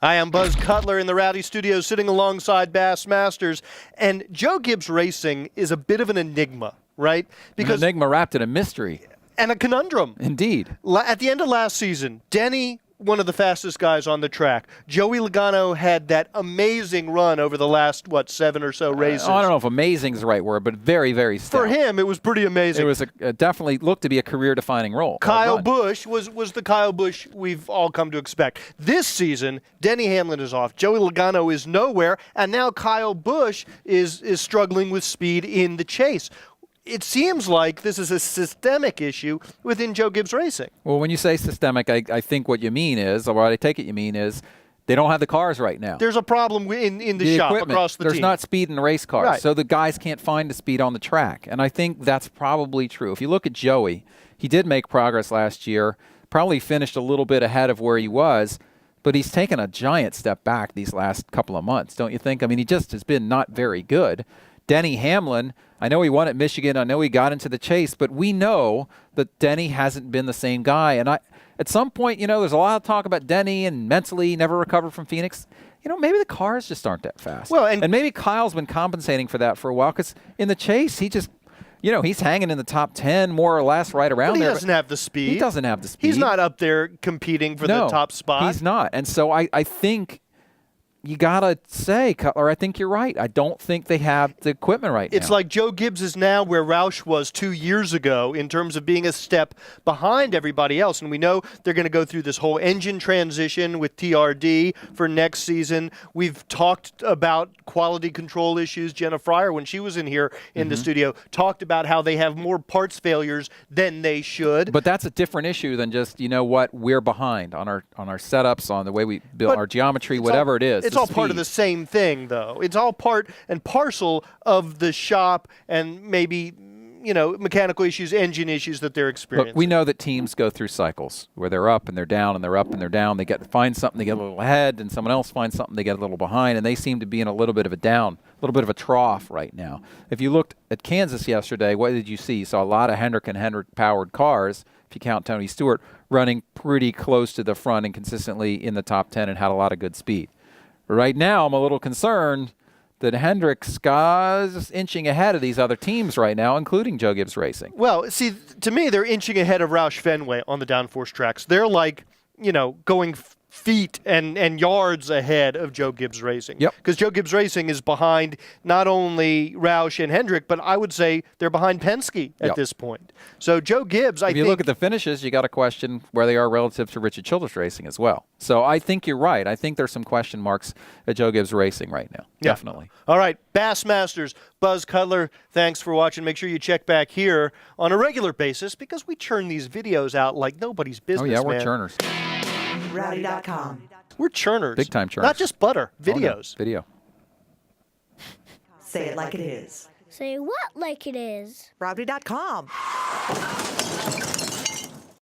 Hi, I'm Buzz Cutler in the Rowdy Studios sitting alongside Bassmasters. And Joe Gibbs Racing is a bit of an enigma, right? Because an enigma wrapped in a mystery. And a conundrum. Indeed. At the end of last season, Denny, one of the fastest guys on the track. Joey Logano had that amazing run over the last, 7 or so races. I don't know if amazing is the right word, but very, very stout. For him, it was pretty amazing. It was definitely looked to be a career-defining role. Kyle Busch was the Kyle Busch we've all come to expect. This season, Denny Hamlin is off. Joey Logano is nowhere, and now Kyle Busch is struggling with speed in the chase. It seems like this is a systemic issue within Joe Gibbs Racing. Well, when you say systemic, I think what you mean is, or what I take it you mean is, they don't have the cars right now. There's a problem in the shop equipment. Across the There's team. not speed in the race cars, Right. so the guys can't find the speed on the track. And I think that's probably true. If you look at Joey, he did make progress last year, probably finished a little bit ahead of where he was, but he's taken a giant step back these last couple of months, don't you think? I mean, he just has been not very good. Denny Hamlin, I know he won at Michigan. I know he got into the chase, but we know that Denny hasn't been the same guy. And at some point, there's a lot of talk about Denny and mentally never recovered from Phoenix. Maybe the cars just aren't that fast. Well, and maybe Kyle's been compensating for that for a while because in the chase, he just, he's hanging in the top 10 more or less right around there. He doesn't have the speed. He doesn't have the speed. He's not up there competing for the top spot. He's not. And so I think you got to say, Cutler, I think you're right. I don't think they have the equipment right now. It's like Joe Gibbs is now where Roush was 2 years ago in terms of being a step behind everybody else. And we know they're going to go through this whole engine transition with TRD for next season. We've talked about quality control issues. Jenna Fryer, when she was in here in the studio, talked about how they have more parts failures than they should. But that's a different issue than just, we're behind on our setups, on the way we build our geometry, whatever it is. It's all part of the same thing, though. It's all part and parcel of the shop and maybe, mechanical issues, engine issues that they're experiencing. Look, we know that teams go through cycles where they're up and they're down and they're up and they're down. They find something, they get a little ahead, and someone else finds something, they get a little behind, and they seem to be in a little bit of a down, a little bit of a trough right now. If you looked at Kansas yesterday, what did you see? You saw a lot of Hendrick and Hendrick-powered cars, if you count Tony Stewart, running pretty close to the front and consistently in the top 10 and had a lot of good speed. Right now, I'm a little concerned that Hendrick's is inching ahead of these other teams right now, including Joe Gibbs Racing. Well, see, to me, they're inching ahead of Roush Fenway on the downforce tracks. They're like, going feet and yards ahead of Joe Gibbs Racing. Yep. Because Joe Gibbs Racing is behind not only Roush and Hendrick, but I would say they're behind Penske at this point. So Joe Gibbs, If you look at the finishes, you got to question where they are relative to Richard Childress Racing as well. So I think you're right. I think there's some question marks at Joe Gibbs Racing right now. Yeah. Definitely. All right, Bassmasters, Buzz Cutler, thanks for watching. Make sure you check back here on a regular basis because we churn these videos out like nobody's business, Oh, yeah, we're man. churners. Rowdy.com. We're churners. Big time churners. Not just butter, videos. Oh, no. Video. Say it like it is. Say what like it is? Rowdy.com.